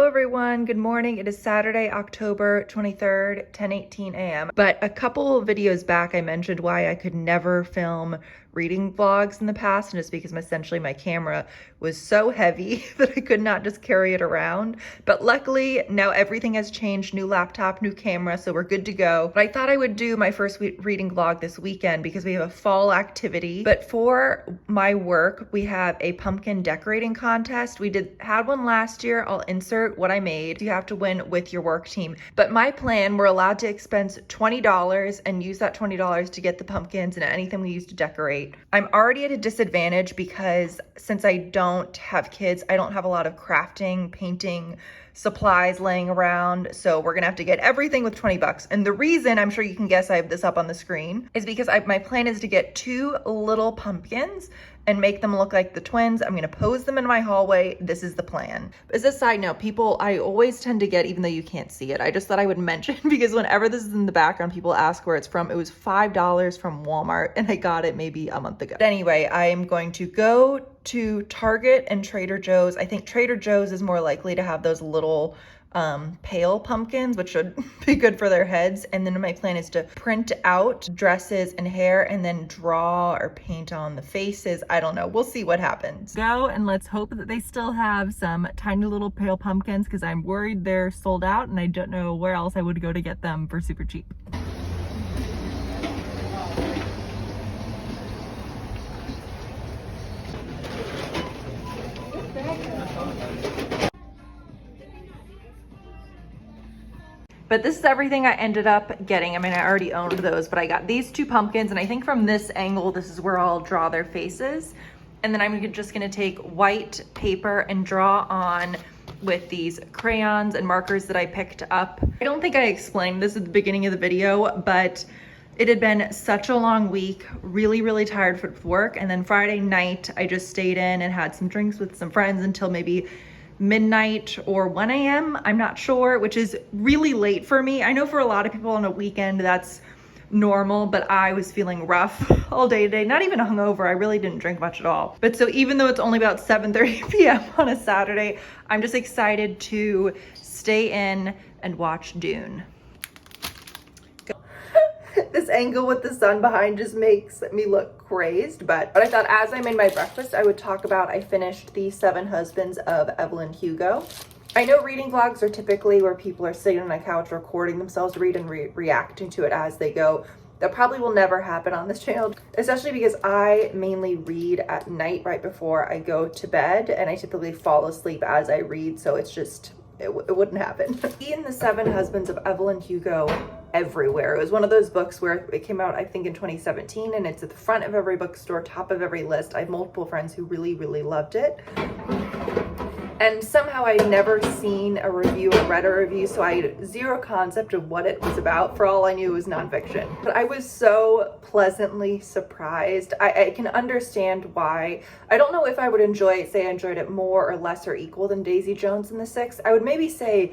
Hello everyone, good morning. It is Saturday, October 23rd, 10:18 a.m. But a couple of videos back I mentioned why I could never film reading vlogs in the past, and it's because essentially my camera was so heavy that I could not just carry it around. But luckily now everything has changed, new laptop, new camera, so we're good to go. But I thought I would do my first reading vlog this weekend because we have a fall activity. But for my work, we have a pumpkin decorating contest. We had one last year. I'll insert what I made. You have to win with your work team. But my plan, we're allowed to expense $20 and use that $20 to get the pumpkins and anything we use to decorate. I'm already at a disadvantage because since I don't have kids, I don't have a lot of crafting, painting supplies laying around. So we're gonna have to get everything with 20 bucks. And the reason, I'm sure you can guess I have this up on the screen, is because my plan is to get 2 little pumpkins and make them look like the twins. I'm gonna pose them in my hallway. This is the plan. As a side note, people, I always tend to get, even though you can't see it, I just thought I would mention because whenever this is in the background, people ask where it's from. It was $5 from Walmart and I got it maybe a month ago. But anyway, I'm going to go to Target and Trader Joe's. I think Trader Joe's is more likely to have those little pale pumpkins, which should be good for their heads. And then my plan is to print out dresses and hair and then draw or paint on the faces. I don't know. We'll see what happens. Go and let's hope that they still have some tiny little pale pumpkins because I'm worried they're sold out and I don't know where else I would go to get them for super cheap. But this is everything I ended up getting. I mean, I already owned those, but I got these 2 pumpkins, and I think from this angle, this is where I'll draw their faces. And then I'm just gonna take white paper and draw on with these crayons and markers that I picked up. I don't think I explained this at the beginning of the video, but it had been such a long week, really, really tired for work. And then Friday night, I just stayed in and had some drinks with some friends until maybe midnight or 1 a.m. I'm not sure, which is really late for me. I know for a lot of people on a weekend that's normal, but I was feeling rough all day today, not even hungover. I really didn't drink much at all. But so even though it's only about 7:30 p.m. on a Saturday, I'm just excited to stay in and watch Dune. This angle with the sun behind just makes me look crazed, but I thought as I made my breakfast, I would talk about, I finished The 7 Husbands of Evelyn Hugo. I know reading vlogs are typically where people are sitting on a couch recording themselves read and reacting to it as they go. That probably will never happen on this channel, especially because I mainly read at night right before I go to bed, and I typically fall asleep as I read, so it's just, it wouldn't happen. In The 7 Husbands of Evelyn Hugo everywhere. It was one of those books where it came out, I think, in 2017, and it's at the front of every bookstore, top of every list. I have multiple friends who really, really loved it. And somehow I'd never seen a review or read a review, so I had zero concept of what it was about. For all I knew, it was nonfiction. But I was so pleasantly surprised. I can understand why. I don't know if I would say I enjoyed it more or less or equal than Daisy Jones and the Six. I would maybe say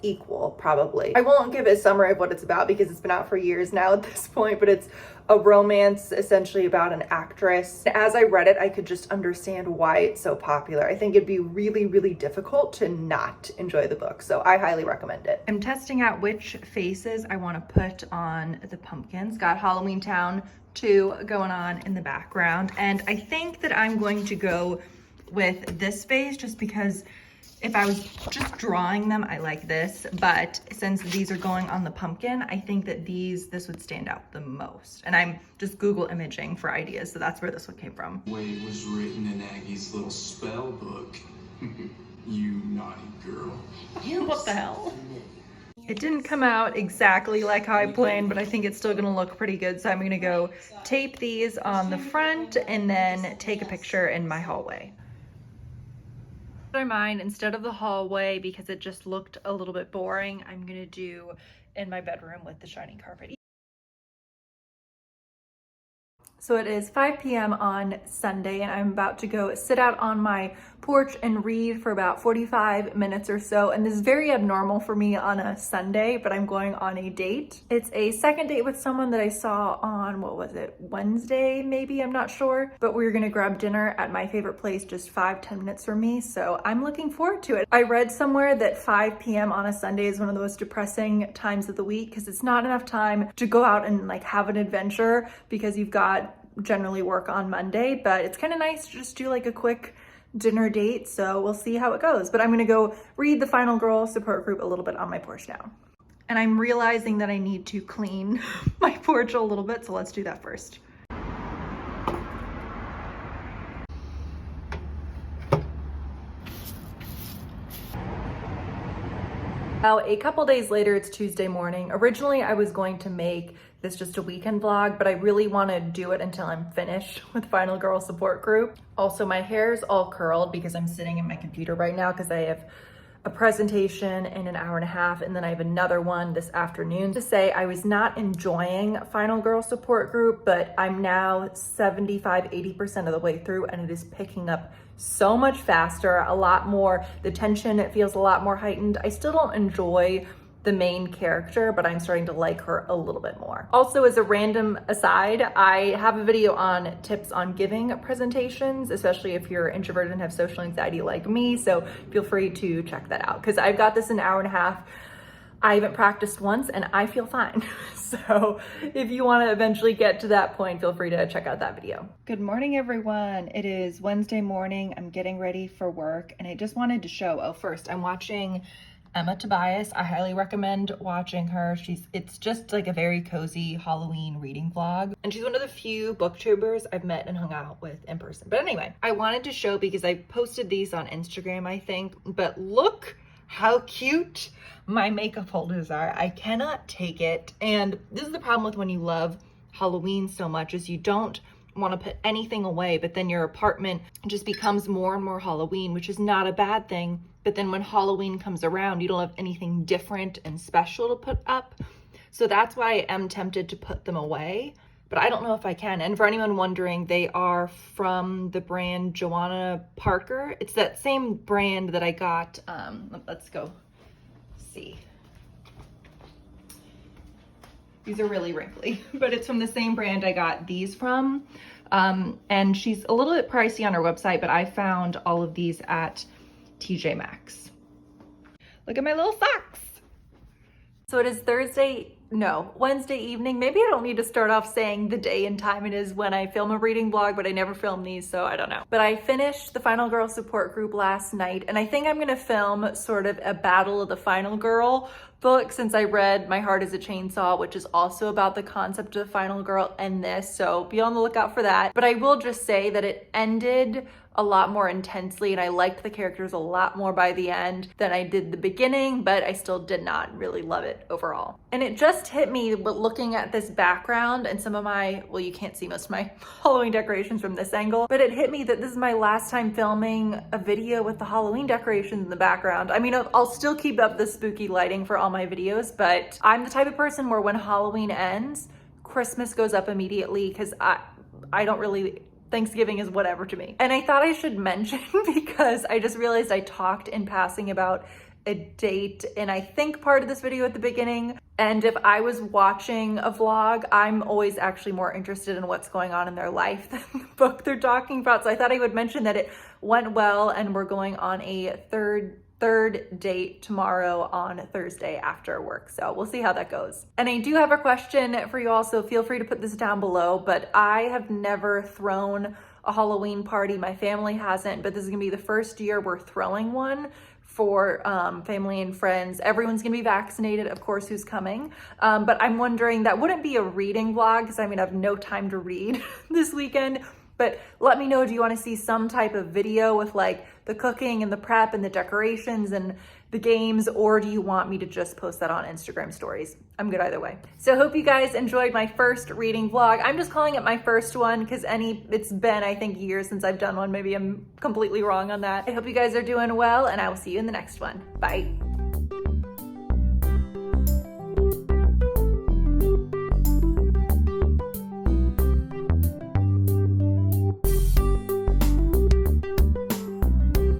equal, probably. I won't give a summary of what it's about because it's been out for years now at this point, but it's a romance essentially about an actress. As I read it, I could just understand why it's so popular. I think it'd be really, really difficult to not enjoy the book, so I highly recommend it. I'm testing out which faces I want to put on the pumpkins. Got Halloween Town 2 going on in the background, and I think that I'm going to go with this face just because if I was just drawing them, I like this, but since these are going on the pumpkin, I think that this would stand out the most. And I'm just Google imaging for ideas, so that's where this one came from. The way it was written in Aggie's little spell book. You naughty girl. What the hell? It didn't come out exactly like how I planned, but I think it's still gonna look pretty good. So I'm gonna go tape these on the front and then take a picture in my hallway. I mind, instead of the hallway, because it just looked a little bit boring, I'm gonna do in my bedroom with the shiny carpet. So it is 5 p.m. on Sunday and I'm about to go sit out on my porch and read for about 45 minutes or so. And this is very abnormal for me on a Sunday, but I'm going on a date. It's a second date with someone that I saw on, what was it, Wednesday maybe, I'm not sure. But we're gonna grab dinner at my favorite place, just 5-10 minutes from me. So I'm looking forward to it. I read somewhere that 5 p.m. on a Sunday is one of the most depressing times of the week because it's not enough time to go out and like have an adventure because you've got generally work on Monday, but it's kind of nice to just do like a quick dinner date. So we'll see how it goes, but I'm gonna go read the Final Girl support group a little bit on my porch now. And I'm realizing that I need to clean my porch a little bit, so let's do that first. Now, a couple days later, it's Tuesday morning. Originally, I was going to make this just a weekend vlog, but I really want to do it until I'm finished with Final Girl support group. Also, my hair's all curled because I'm sitting in my computer right now because I have a presentation in an hour and a half, and then I have another one this afternoon. To say I was not enjoying Final Girl support group, but I'm now 75-80% of the way through and it is picking up so much faster, a lot more, the tension, it feels a lot more heightened. I still don't enjoy the main character, but I'm starting to like her a little bit more. Also, as a random aside, I have a video on tips on giving presentations, especially if you're introverted and have social anxiety like me, so feel free to check that out because I've got this in an hour and a half. I haven't practiced once and I feel fine. So if you want to eventually get to that point, feel free to check out that video. Good morning, everyone. It is Wednesday morning. I'm getting ready for work and I just wanted to show, first I'm watching Emma Tobias. I highly recommend watching her. It's just like a very cozy Halloween reading vlog. And she's one of the few booktubers I've met and hung out with in person. But anyway, I wanted to show because I posted these on Instagram, I think, but look how cute my makeup holders are. I cannot take it. And this is the problem with when you love Halloween so much is you don't want to put anything away, but then your apartment just becomes more and more Halloween, which is not a bad thing. But then when Halloween comes around, you don't have anything different and special to put up. So that's why I am tempted to put them away, but I don't know if I can. And for anyone wondering, they are from the brand Joanna Parker. It's that same brand that I got, let's go see. These are really wrinkly, but it's from the same brand I got these from. And she's a little bit pricey on her website, but I found all of these at TJ Maxx. Look at my little socks. So it is Wednesday evening. Maybe I don't need to start off saying the day and time it is when I film a reading vlog, but I never film these, so I don't know. But I finished the Final Girl support group last night, and I think I'm gonna film sort of a Battle of the Final Girl book since I read My Heart is a Chainsaw, which is also about the concept of Final Girl and this, so be on the lookout for that. But I will just say that it ended a lot more intensely and I liked the characters a lot more by the end than I did the beginning, but I still did not really love it overall. And it just hit me looking at this background and some of my, well, you can't see most of my Halloween decorations from this angle, but it hit me that this is my last time filming a video with the Halloween decorations in the background. I mean, I'll still keep up the spooky lighting for all my videos, but I'm the type of person where when Halloween ends, Christmas goes up immediately because I don't really, Thanksgiving is whatever to me. And I thought I should mention because I just realized I talked in passing about a date in I think part of this video at the beginning. And if I was watching a vlog, I'm always actually more interested in what's going on in their life than the book they're talking about. So I thought I would mention that it went well and we're going on a third date tomorrow on Thursday after work. So we'll see how that goes. And I do have a question for you all, so feel free to put this down below, but I have never thrown a Halloween party. My family hasn't, but this is gonna be the first year we're throwing one for family and friends. Everyone's gonna be vaccinated, of course, who's coming. But I'm wondering, that wouldn't be a reading vlog because I'm gonna have no time to read this weekend. But let me know, do you want to see some type of video with like the cooking and the prep and the decorations and the games, or do you want me to just post that on Instagram stories? I'm good either way. So I hope you guys enjoyed my first reading vlog. I'm just calling it my first one because it's been, I think, years since I've done one. Maybe I'm completely wrong on that. I hope you guys are doing well and I will see you in the next one. Bye.